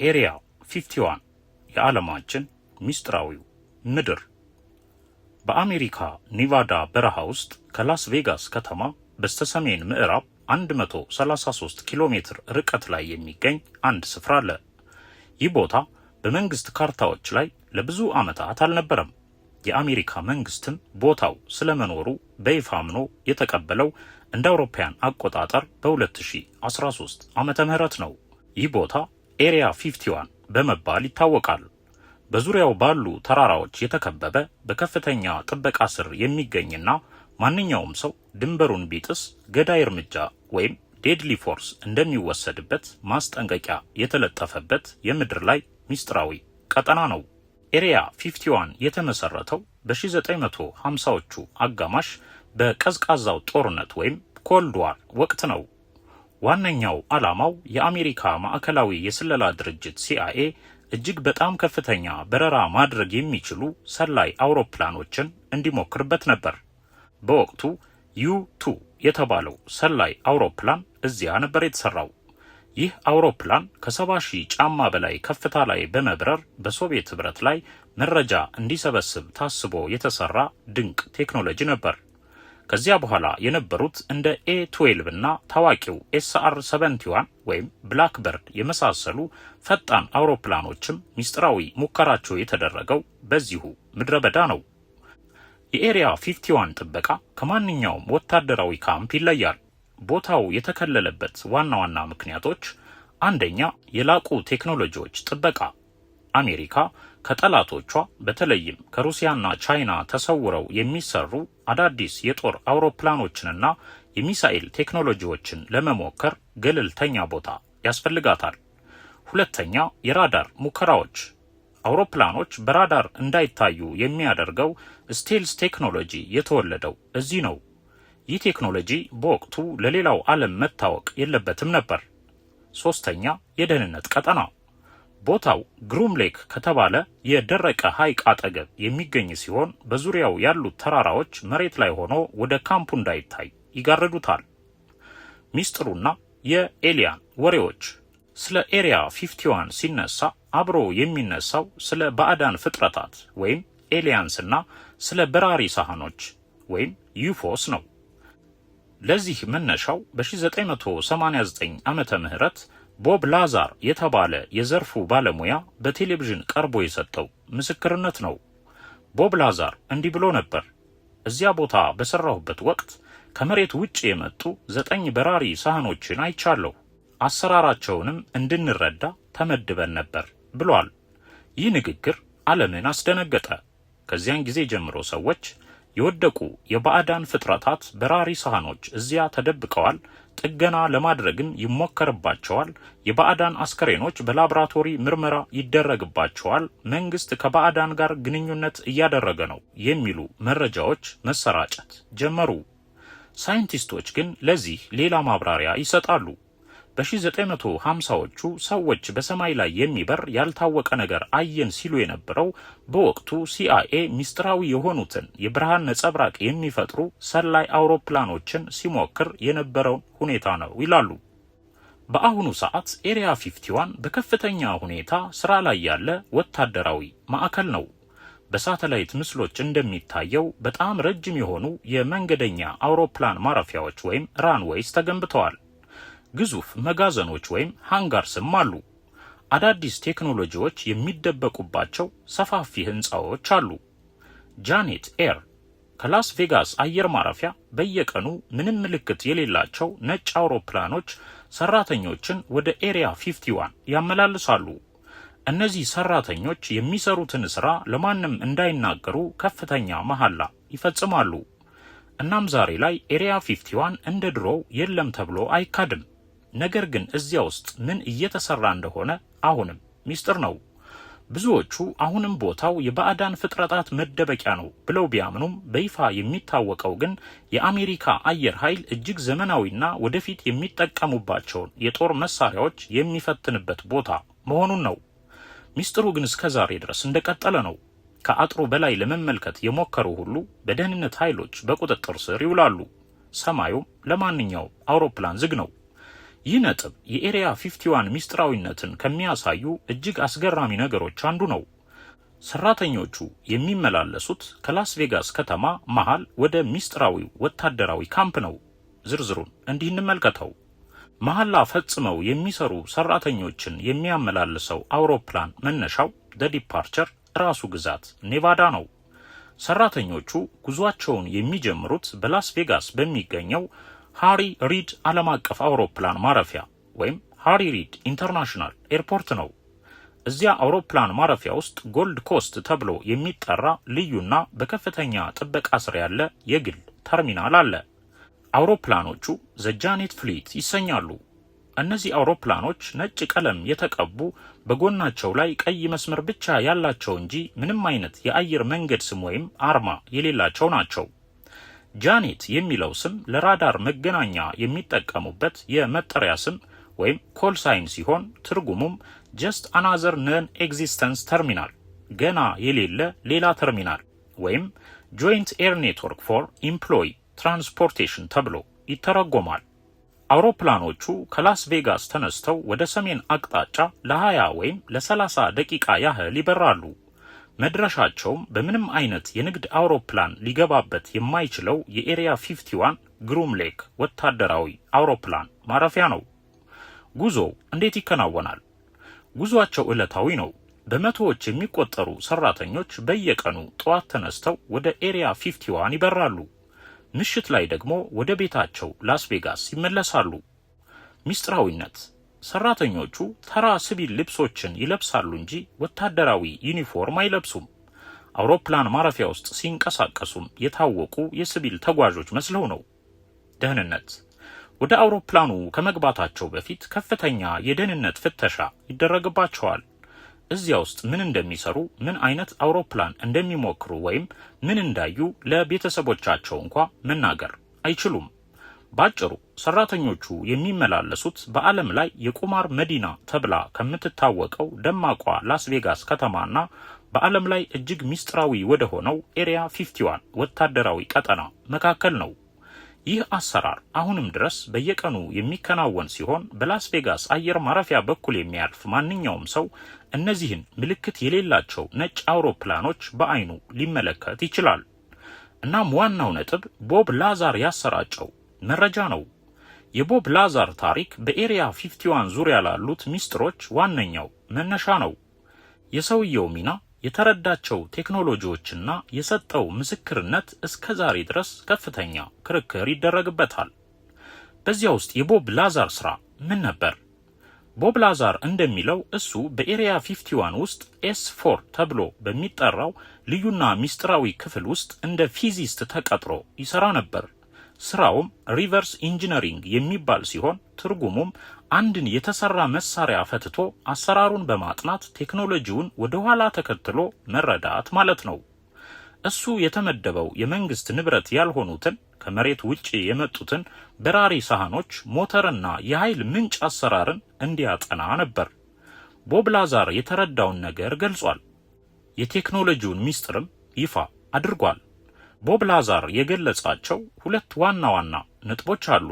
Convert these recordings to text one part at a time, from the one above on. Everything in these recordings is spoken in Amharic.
ኤሪያ 51 የዓለማችን ሚስጥራዊው ምድር በአሜሪካ ኔቫዳ በረሃ ውስጥ ከላስ ቬጋስ ከተማ በስተሰሜን ምዕራብ 133 ኪሎ ሜትር ርቀት ላይ የሚገኝ አንድ ስፍራ አለ። ይህ ቦታ በመንግስት ካርታዎች ላይ ለብዙ ዓመታት አልነበረም። የአሜሪካ መንግስትም ቦታው ስለመኖሩ በይፋ አምኖ የተቀበለው እንደ አውሮፓውያን አቆጣጠር በ2013 ዓመተ ምህረት ነው። ይህ ቦታ ኤሪያ 51 በመባል ይታወቃል። በዙሪያው ባሉ ተራራዎች የተከበበ በከፍተኛ ጥበቃ ስር የሚገኝና ማንኛውም ሰው ድንበሩን ቢጥስ ገዳይ እርምጃ ወይም ዴድሊ ፎርስ እንደሚወሰድበት ማስጠንቀቂያ የተለጠፈበት የምድር ላይ ሚስጥራዊ ቀጠና ነው። ኤሪያ 51 የተመሰረተው በ1950ዎቹ አጋማሽ በቀዝቃዛው ጦርነት ወይም ኮልድ ዋር ወቅት ነው። ዋነኛው ዓላማው የአሜሪካ ማዕከላዊ የስለላ ድርጅት ሲአይኤ እጅግ በጣም ከፍተኛ በረራ ማድረግ የሚችሉ ሰላይ አውሮፕላኖችን እንዲሞክርበት ነበር። በወቅቱ ዩ2 የተባለው ሰላይ አውሮፕላን እዚያ ነበር የተሰራው። ይህ አውሮፕላን ከ70,000 ጫማ በላይ ከፍታ ላይ በመብረር በሶቪየት ህብረት ላይ መረጃ እንዲሰበስብ ታስቦ የተሰራ ድንቅ ቴክኖሎጂ ነበር። ከዚያ በኋላ የነበሩት እንደ A12 እና ታዋቂው SR-71 ወይም ብላክበርድ የመሳሰሉ ፈጣን አውሮፕላኖችም ሚስጥራዊ ሙከራቸው የተደረገው በዚሁ ምድረ በዳ ነው። የኤሪያ 51 ጥበቃ ከማንኛውም ወታደራዊ ካምፕ ይለያል። ቦታው የተከለለበት ዋና ዋና ምክንያቶች፣ አንደኛ የላቁ ቴክኖሎጂዎች ጥበቃ። አሜሪካ ከጠላቶቿ በተለይም ከሩሲያና ቻይና ተሰውረው የሚሰሩ አዳዲስ የጦር አውሮፕላኖችንና የሚሳኤል ቴክኖሎጂዎችን ለመሞከር ገለልተኛ ቦታ ያስፈልጋታል። ሁለተኛ የራዳር ሙከራዎች። አውሮፕላኖች በራዳር እንዳይታዩ የሚያደርገው ስቴልስ ቴክኖሎጂ የተወለደው እዚህ ነው። ይህ ቴክኖሎጂ በወቅቱ ለሌላው ዓለም መታወቅ የለበትም ነበር። ሶስተኛ የደህንነት ቀጠና። ቦታው ግሩም ሌክ ከተባለ የደረቀ ሐይቅ አጠገብ የሚገኝ ሲሆን በዙሪያው ያሉት ተራራዎች መሬት ላይ ሆኖ ወደ ካምፑ እንዳይታይ ይጋርዱታል። ሚስጥሩና የኤሊያን ወሬዎች። ስለ ኤሪያ 51 ሲነሳ አብሮ የሚነሳው ስለ ባዕዳን ፍጥረታት ወይም ኤሊያንስና ስለ በራሪ ሳህኖች ወይም ዩፎስ ነው። ለዚህ መነሻው በ1989 ዓመተ ምህረት ቦብ ላዛር የተባለ የዘርፉ ባለሙያ በቴሌቪዥን ቀርቦ የሰጠው ምስክርነት ነው። ቦብ ላዛር እንዲህ ብሎ ነበር። እዚያ ቦታ በሰራሁበት ወቅት ከመሬት ውጭ የመጡ 9 በራሪ ሳህኖችን አይቻለሁ። አሰራራቸውንም እንድንረዳ ተመድበን ነበር ብሏል። ይህ ንግግር ዓለምን አስደነገጠ። ከዚያን ጊዜ ጀምሮ ሰዎች የወደቁ የባዕዳን ፍጥረታት በራሪ ሳህኖች እዚያ ተደብቀዋል፣ ጥገና ለማድረግም ይሞከርባቸዋል፣ የባዕዳን አስከሬኖች በላቦራቶሪ ምርመራ ይደረግባቸዋል፣ መንግስት ከባዕዳን ጋር ግንኙነት እያደረገ ነው የሚሉ መረጃዎች መሰራጨት ጀመሩ። ሳይንቲስቶች ግን ለዚህ ሌላ ማብራሪያ ይሰጣሉ። በ1950ዎቹ ሰዎች በሰማይ ላይ የሚበር ያልታወቀ ነገር አየን ሲሉ የነበረው በወቅቱ ሲአይኤ ሚስጥራዊ የሆኑትን የብርሃን ነጸብራቅ የሚፈጥሩ ሰላይ አውሮፕላኖችን ሲሞክር የነበረውን ሁኔታ ነው ይላሉ። በአሁኑ ሰዓት ኤሪያ 51 በከፍተኛ ሁኔታ ስራ ላይ ያለ ወታደራዊ ማዕከል ነው። በሳተላይት ምስሎች እንደሚታየው በጣም ረጅም የሆኑ የመንገደኛ አውሮፕላን ማረፊያዎች ወይም ራንዌይስ ተገንብተዋል። ግዙፍ መጋዘኖች ወይም ሃንጋርስም አሉ። አዳዲስ ቴክኖሎጂዎች የሚደበቁባቸው ሰፋፊ ህንፃዎች አሉ። ጃኔት ኤር ከላስ ቬጋስ አየር ማረፊያ በየቀኑ ምንም ምልክት የሌላቸው ነጭ አውሮፕላኖች ሰራተኞችን ወደ ኤሪያ 51 ያመላልሳሉ። እነዚህ ሰራተኞች የሚሰሩትን ስራ ለማንም እንዳይናገሩ ከፍተኛ መሐላ ይፈጽማሉ። እናም ዛሬ ላይ ኤሪያ 51 እንደ ድሮው የለም ተብሎ አይካድም። ነገር ግን እዚያ ውስጥ ምን እየተሰራ እንደሆነ አሁንም ሚስጥር ነው። ብዙዎቹ አሁንም ቦታው የባዕዳን ፍጥረታት መደበቂያ ነው ብለው ቢያምኑም በይፋ የሚታወቀው ግን የአሜሪካ አየር ኃይል እጅግ ዘመናዊና ወደፊት የሚጠቀሙባቸውን የጦር መሳሪያዎች የሚፈትንበት ቦታ መሆኑን ነው። ሚስጥሩ ግን እስከዛሬ ድረስ እንደቀጠለ ነው። ከአጥሩ በላይ ለመመልከት የሞከሩ ሁሉ በደህንነት ኃይሎች በቁጥጥር ስር ይውላሉ። ሰማዩም ለማንኛውም አውሮፕላን ዝግ ነው። ይህ ነጥብ የኤሪያ 51 ሚስጥራዊነትን ከሚያሳዩ እጅግ አስገራሚ ነገሮች አንዱ ነው። ሰራተኞቹ የሚመላለሱት ከላስ ቬጋስ ከተማ መሃል ወደ ሚስጥራዊው ወታደራዊ ካምፕ ነው። ዝርዝሩን እንዲህ እንመልከተው። መሐላ ፈጽመው የሚሰሩ ሰራተኞችን የሚያመላልሰው አውሮፕላን መነሻው ዲፓርቸር ራሱ ግዛት ኔቫዳ ነው። ሰራተኞቹ ጉዟቸውን የሚጀምሩት በላስ ቬጋስ በሚገኘው ሃሪ ሪድ ዓለም አቀፍ አውሮፕላን ማረፊያ ወይም ሃሪ ሪድ ኢንተርናሽናል ኤርፖርት ነው። እዚያ አውሮፕላን ማረፊያ ውስጥ ጎልድ ኮስት ተብሎ የሚጠራ ልዩና በከፍተኛ ጥበቃ ስር ያለ የግል ተርሚናል አለ። አውሮፕላኖቹ ዘጃኔት ፍሊት ይሰኛሉ። እነዚህ አውሮፕላኖች ነጭ ቀለም የተቀቡ በጎናቸው ላይ ቀይ መስመር ብቻ ያላቸው እንጂ ምንም አይነት የአየር መንገድ ስም ወይም አርማ የሌላቸው ናቸው። ጃኔት የሚለው ስም ለራዳር መገናኛ የሚጠቀሙበት የመጠሪያ ስም ወይም ኮል ሳይን ሲሆን ትርጉሙም ጀስት አናዘር ነን ኤግዚስተንስ ተርሚናል፣ ገና የሌለ ሌላ ተርሚናል ወይም ጆይንት ኤር ኔትወርክ ፎር ኢምፕሎይ ትራንስፖርቴሽን ተብሎ ይተረጎማል። አውሮፕላኖቹ ከላስ ቬጋስ ተነስተው ወደ ሰሜን አቅጣጫ ለ20 ወይም ለ30 ደቂቃ ያህል ይበራሉ። መድረሻቸውም በምንም አይነት የንግድ አውሮፕላን ሊገባበት የማይችለው የኤሪያ 51 ግሩም ሌክ ወታደራዊ አውሮፕላን ማረፊያ ነው። ጉዞው እንዴት ይከናወናል? ጉዟቸው ዕለታዊ ነው። በመቶዎች የሚቆጠሩ ሰራተኞች በየቀኑ ጠዋት ተነስተው ወደ ኤሪያ 51 ይበራሉ። ምሽት ላይ ደግሞ ወደ ቤታቸው ላስ ቬጋስ ይመለሳሉ። ሚስጥራዊነት ሰራተኞቹ ተራ ሲቪል ልብሶችን ይለብሳሉ እንጂ ወታደራዊ ዩኒፎርም አይለብሱም። አውሮፕላን ማረፊያ ውስጥ ሲንቀሳቀሱም የታወቁ የሲቪል ተጓዦች መስለው ነው። ደህንነት ወደ አውሮፕላኑ ከመግባታቸው በፊት ከፍተኛ የደህንነት ፍተሻ ይደረግባቸዋል። እዚያ ውስጥ ምን እንደሚሰሩ፣ ምን አይነት አውሮፕላን እንደሚሞክሩ ወይም ምን እንዳዩ ለቤተሰቦቻቸው እንኳ መናገር አይችሉም። ባጭሩ ሰራተኞቹ የሚመላለሱት በዓለም ላይ የቁማር መዲና ተብላ ከምትታወቀው ደማቋ ላስ ቬጋስ ከተማና በዓለም ላይ እጅግ ሚስጥራዊ ወደ ሆነው ኤሪያ 51 ወታደራዊ ቀጠና መካከል ነው። ይህ አሰራር አሁንም ድረስ በየቀኑ የሚከናወን ሲሆን በላስ ቬጋስ አየር ማረፊያ በኩል የሚያልፍ ማንኛውም ሰው እነዚህን ምልክት የሌላቸው ነጭ አውሮፕላኖች በአይኑ ሊመለከት ይችላል። እናም ዋናው ነጥብ ቦብ ላዛር ያሰራጨው መረጃ ነው። የቦብ ላዛር ታሪክ በኤሪያ 51 ዙሪያ ላሉት ሚስጥሮች ዋነኛው መነሻ ነው። የሰውየው ሚና፣ የተረዳቸው ቴክኖሎጂዎችና የሰጠው ምስክርነት እስከ ዛሬ ድረስ ከፍተኛ ክርክር ይደረግበታል። በዚያ ውስጥ የቦብ ላዛር ስራ ምን ነበር? ቦብ ላዛር እንደሚለው እሱ በኤሪያ 51 ውስጥ S4 ተብሎ በሚጠራው ልዩና ሚስጥራዊ ክፍል ውስጥ እንደ ፊዚስት ተቀጥሮ ይሰራ ነበር። ስራውም ሪቨርስ ኢንጂነሪንግ የሚባል ሲሆን ትርጉሙም አንድን የተሰራ መሳሪያ ፈትቶ አሰራሩን በማጥናት ቴክኖሎጂውን ወደ ኋላ ተከትሎ መረዳት ማለት ነው። እሱ የተመደበው የመንግስት ንብረት ያልሆኑትን ከመሬት ውጪ የመጡትን በራሪ ሳህኖች፣ ሞተርና የኃይል ምንጭ አሰራርን እንዲያጠና ነበር። ቦብ ላዛር የተረዳውን ነገር ገልጿል። የቴክኖሎጂውን ሚስጥርም ይፋ አድርጓል። ቦብ ላዛር የገለጻቸው ሁለት ዋና ዋና ነጥቦች አሉ።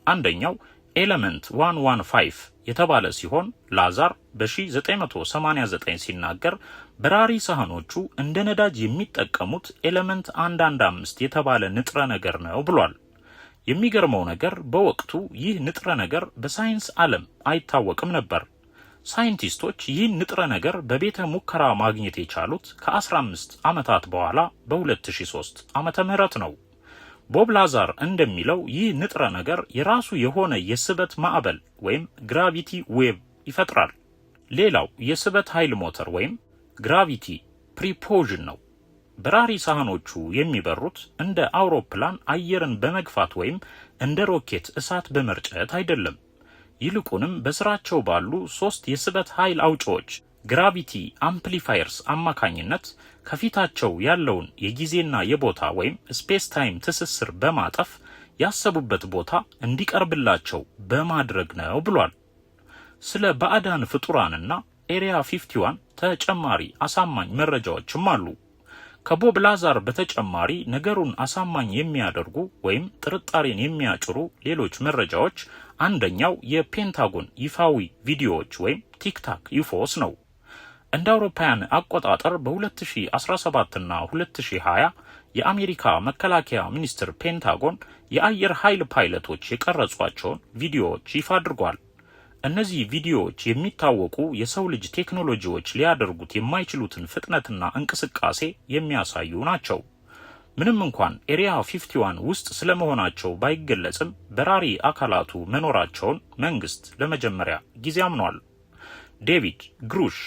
አንደኛው ኤሌመንት 115 የተባለ ሲሆን ላዛር በ1989 ሲናገር በራሪ ሳህኖቹ እንደ ነዳጅ የሚጠቀሙት ኤሌመንት 115 የተባለ ንጥረ ነገር ነው ብሏል። የሚገርመው ነገር በወቅቱ ይህ ንጥረ ነገር በሳይንስ ዓለም አይታወቅም ነበር። ሳይንቲስቶች ይህን ንጥረ ነገር በቤተ ሙከራ ማግኘት የቻሉት ከ15 ዓመታት በኋላ በ2003 ዓመተ ምህረት ነው። ቦብ ላዛር እንደሚለው ይህ ንጥረ ነገር የራሱ የሆነ የስበት ማዕበል ወይም ግራቪቲ ዌቭ ይፈጥራል። ሌላው የስበት ኃይል ሞተር ወይም ግራቪቲ ፕሪፖዥን ነው። በራሪ ሳህኖቹ የሚበሩት እንደ አውሮፕላን አየርን በመግፋት ወይም እንደ ሮኬት እሳት በመርጨት አይደለም። ይልቁንም በስራቸው ባሉ 3 የስበት ኃይል አውጪዎች ግራቪቲ አምፕሊፋየርስ አማካኝነት ከፊታቸው ያለውን የጊዜና የቦታ ወይም ስፔስ ታይም ትስስር በማጠፍ ያሰቡበት ቦታ እንዲቀርብላቸው በማድረግ ነው ብሏል። ስለ ባዕዳን ፍጡራንና ኤሪያ 51 ተጨማሪ አሳማኝ መረጃዎችም አሉ። ከቦብ ላዛር በተጨማሪ ነገሩን አሳማኝ የሚያደርጉ ወይም ጥርጣሬን የሚያጭሩ ሌሎች መረጃዎች አንደኛው የፔንታጎን ይፋዊ ቪዲዮዎች ወይም ቲክታክ ዩፎስ ነው። እንደ አውሮፓውያን አቆጣጠር በ2017 እና 2020 የአሜሪካ መከላከያ ሚኒስቴር ፔንታጎን የአየር ኃይል ፓይለቶች የቀረጿቸውን ቪዲዮዎች ይፋ አድርጓል። እነዚህ ቪዲዮዎች የሚታወቁ የሰው ልጅ ቴክኖሎጂዎች ሊያደርጉት የማይችሉትን ፍጥነትና እንቅስቃሴ የሚያሳዩ ናቸው። ምንም እንኳን ኤሪያ 51 ውስጥ ስለመሆናቸው ባይገለጽም በራሪ አካላቱ መኖራቸውን መንግስት ለመጀመሪያ ጊዜ አምኗል። ዴቪድ ግሩሽ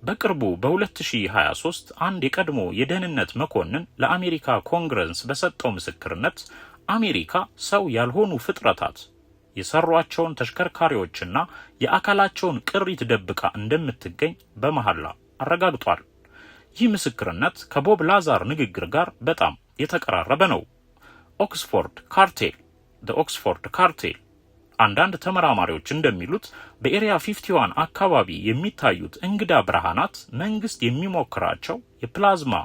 በቅርቡ በ2023 አንድ የቀድሞ የደህንነት መኮንን ለአሜሪካ ኮንግረስ በሰጠው ምስክርነት አሜሪካ ሰው ያልሆኑ ፍጥረታት የሰሯቸውን ተሽከርካሪዎችና የአካላቸውን ቅሪት ደብቃ እንደምትገኝ በመሐላ አረጋግጧል። ይህ ምስክርነት ከቦብ ላዛር ንግግር ጋር በጣም የተቀራረበ ነው። ኦክስፎርድ ካርቴል አንዳንድ ተመራማሪዎች እንደሚሉት በኤሪያ 51 አካባቢ የሚታዩት እንግዳ ብርሃናት መንግስት የሚሞክራቸው የፕላዝማ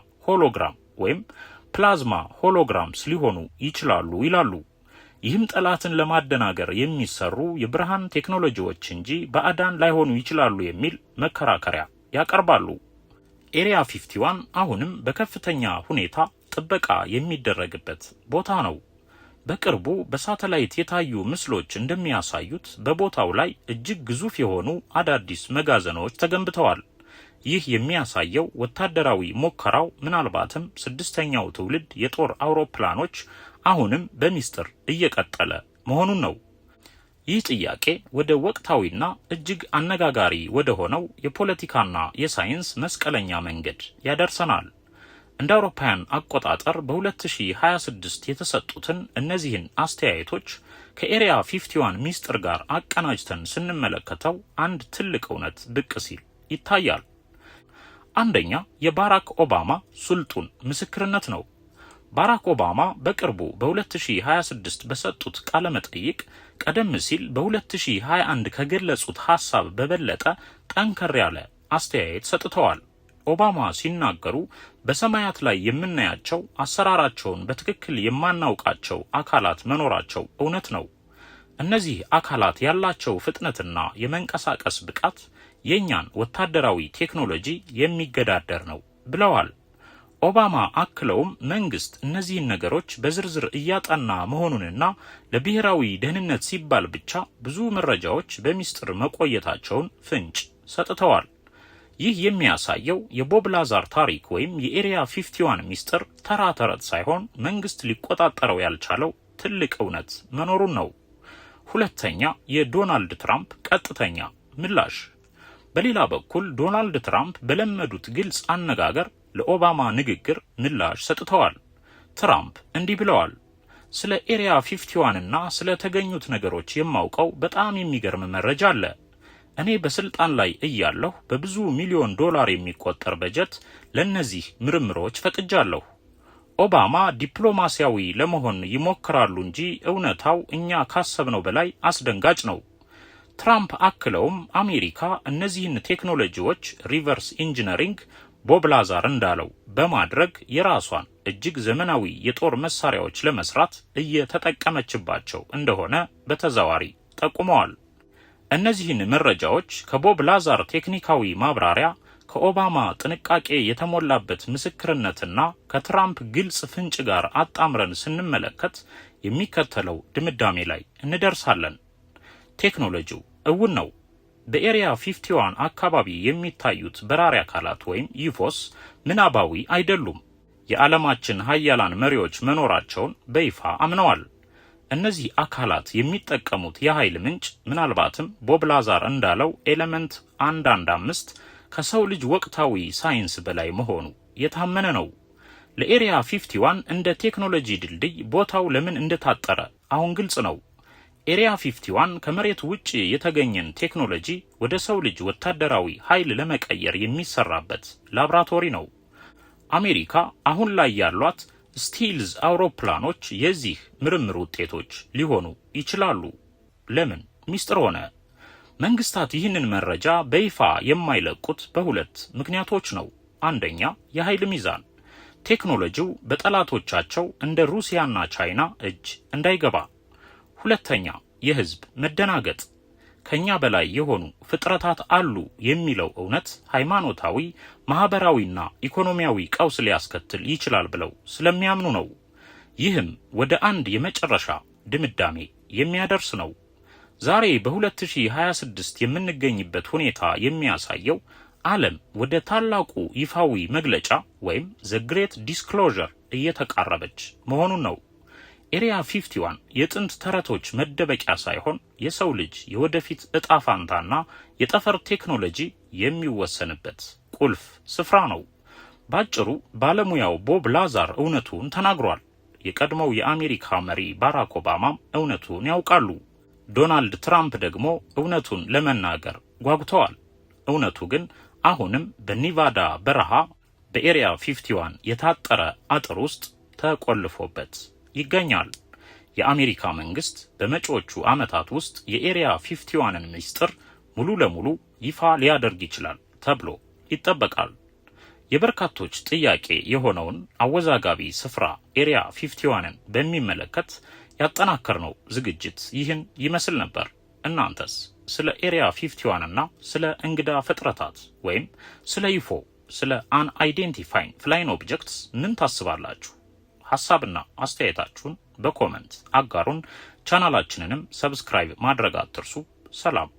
ሆሎግራምስ ሊሆኑ ይችላሉ ይላሉ። ይህም ጠላትን ለማደናገር የሚሰሩ የብርሃን ቴክኖሎጂዎች እንጂ ባዕዳን ላይሆኑ ይችላሉ የሚል መከራከሪያ ያቀርባሉ። ኤሪያ 51 አሁንም በከፍተኛ ሁኔታ ጥበቃ የሚደረግበት ቦታ ነው። በቅርቡ በሳተላይት የታዩ ምስሎች እንደሚያሳዩት በቦታው ላይ እጅግ ግዙፍ የሆኑ አዳዲስ መጋዘኖች ተገንብተዋል። ይህ የሚያሳየው ወታደራዊ ሙከራው ምናልባትም 6ኛው ትውልድ የጦር አውሮፕላኖች አሁንም በሚስጥር እየቀጠለ መሆኑን ነው። ይህ ጥያቄ ወደ ወቅታዊና እጅግ አነጋጋሪ ወደ ሆነው የፖለቲካና የሳይንስ መስቀለኛ መንገድ ያደርሰናል። እንደ አውሮፓውያን አቆጣጠር በ2026 የተሰጡትን እነዚህን አስተያየቶች ከኤሪያ 51 ሚስጥር ጋር አቀናጅተን ስንመለከተው አንድ ትልቅ እውነት ብቅ ሲል ይታያል። አንደኛ የባራክ ኦባማ ስልጡን ምስክርነት ነው። ባራክ ኦባማ በቅርቡ በ2026 በሰጡት ቃለ መጠይቅ ቀደም ሲል በ2021 ከገለጹት ሐሳብ በበለጠ ጠንከር ያለ አስተያየት ሰጥተዋል። ኦባማ ሲናገሩ በሰማያት ላይ የምናያቸው አሰራራቸውን በትክክል የማናውቃቸው አካላት መኖራቸው እውነት ነው። እነዚህ አካላት ያላቸው ፍጥነትና የመንቀሳቀስ ብቃት የኛን ወታደራዊ ቴክኖሎጂ የሚገዳደር ነው ብለዋል። ኦባማ አክለውም መንግስት እነዚህን ነገሮች በዝርዝር እያጠና መሆኑንና ለብሔራዊ ደህንነት ሲባል ብቻ ብዙ መረጃዎች በሚስጥር መቆየታቸውን ፍንጭ ሰጥተዋል። ይህ የሚያሳየው የቦብ ላዛር ታሪክ ወይም የኤሪያ 51 ሚስጥር ተራ ተረት ሳይሆን መንግስት ሊቆጣጠረው ያልቻለው ትልቅ እውነት መኖሩን ነው። ሁለተኛ የዶናልድ ትራምፕ ቀጥተኛ ምላሽ። በሌላ በኩል ዶናልድ ትራምፕ በለመዱት ግልጽ አነጋገር ለኦባማ ንግግር ምላሽ ሰጥተዋል። ትራምፕ እንዲህ ብለዋል። ስለ ኤሪያ 51 እና ስለ ተገኙት ነገሮች የማውቀው በጣም የሚገርም መረጃ አለ። እኔ በስልጣን ላይ እያለሁ በብዙ ሚሊዮን ዶላር የሚቆጠር በጀት ለነዚህ ምርምሮች ፈቅጃለሁ። ኦባማ ዲፕሎማሲያዊ ለመሆን ይሞክራሉ እንጂ እውነታው እኛ ካሰብነው በላይ አስደንጋጭ ነው። ትራምፕ አክለውም አሜሪካ እነዚህን ቴክኖሎጂዎች ሪቨርስ ኢንጂነሪንግ ቦብ ላዛር እንዳለው በማድረግ የራሷን እጅግ ዘመናዊ የጦር መሳሪያዎች ለመስራት እየተጠቀመችባቸው እንደሆነ በተዘዋዋሪ ጠቁመዋል። እነዚህን መረጃዎች ከቦብ ላዛር ቴክኒካዊ ማብራሪያ፣ ከኦባማ ጥንቃቄ የተሞላበት ምስክርነትና ከትራምፕ ግልጽ ፍንጭ ጋር አጣምረን ስንመለከት የሚከተለው ድምዳሜ ላይ እንደርሳለን። ቴክኖሎጂው እውን ነው። በኤሪያ 51 አካባቢ የሚታዩት በራሪ አካላት ወይም ዩፎስ ምናባዊ አይደሉም። የዓለማችን ሀያላን መሪዎች መኖራቸውን በይፋ አምነዋል። እነዚህ አካላት የሚጠቀሙት የኃይል ምንጭ ምናልባትም ቦብ ላዛር እንዳለው ኤሌመንት 115 ከሰው ልጅ ወቅታዊ ሳይንስ በላይ መሆኑ የታመነ ነው። ለኤሪያ 51 እንደ ቴክኖሎጂ ድልድይ ቦታው ለምን እንደታጠረ አሁን ግልጽ ነው። ኤሪያ 51 ከመሬት ውጪ የተገኘን ቴክኖሎጂ ወደ ሰው ልጅ ወታደራዊ ኃይል ለመቀየር የሚሰራበት ላብራቶሪ ነው። አሜሪካ አሁን ላይ ያሏት ስቲልዝ አውሮፕላኖች የዚህ ምርምር ውጤቶች ሊሆኑ ይችላሉ። ለምን ሚስጥር ሆነ? መንግስታት ይህንን መረጃ በይፋ የማይለቁት በሁለት ምክንያቶች ነው። አንደኛ የኃይል ሚዛን፣ ቴክኖሎጂው በጠላቶቻቸው እንደ ሩሲያና ቻይና እጅ እንዳይገባ። ሁለተኛ የህዝብ መደናገጥ ከኛ በላይ የሆኑ ፍጥረታት አሉ የሚለው እውነት ሃይማኖታዊ፣ ማህበራዊና ኢኮኖሚያዊ ቀውስ ሊያስከትል ይችላል ብለው ስለሚያምኑ ነው። ይህም ወደ አንድ የመጨረሻ ድምዳሜ የሚያደርስ ነው። ዛሬ በ2026 የምንገኝበት ሁኔታ የሚያሳየው ዓለም ወደ ታላቁ ይፋዊ መግለጫ ወይም ዘ ግሬት ዲስክሎዠር እየተቃረበች መሆኑን ነው። ኤሪያ 51 የጥንት ተረቶች መደበቂያ ሳይሆን የሰው ልጅ የወደፊት እጣ ፋንታና የጠፈር ቴክኖሎጂ የሚወሰንበት ቁልፍ ስፍራ ነው። ባጭሩ ባለሙያው ቦብ ላዛር እውነቱን ተናግሯል። የቀድሞው የአሜሪካ መሪ ባራክ ኦባማም እውነቱን ያውቃሉ። ዶናልድ ትራምፕ ደግሞ እውነቱን ለመናገር ጓጉተዋል። እውነቱ ግን አሁንም በኒቫዳ በረሃ በኤሪያ 51 የታጠረ አጥር ውስጥ ተቆልፎበት ይገኛል። የአሜሪካ መንግስት በመጪዎቹ ዓመታት ውስጥ የኤሪያ 51ን ምስጢር ሙሉ ለሙሉ ይፋ ሊያደርግ ይችላል ተብሎ ይጠበቃል። የበርካቶች ጥያቄ የሆነውን አወዛጋቢ ስፍራ ኤሪያ 51ን በሚመለከት ያጠናከርነው ዝግጅት ይህን ይመስል ነበር። እናንተስ ስለ ኤሪያ 51 እና ስለ እንግዳ ፍጥረታት ወይም ስለ ዩፎ ስለ አንአይዴንቲፋይንግ ፍላይንግ ኦብጀክትስ ምን ታስባላችሁ? ሐሳብና አስተያየታችሁን በኮመንት አጋሩን። ቻናላችንንም ሰብስክራይብ ማድረግ አትርሱ። ሰላም።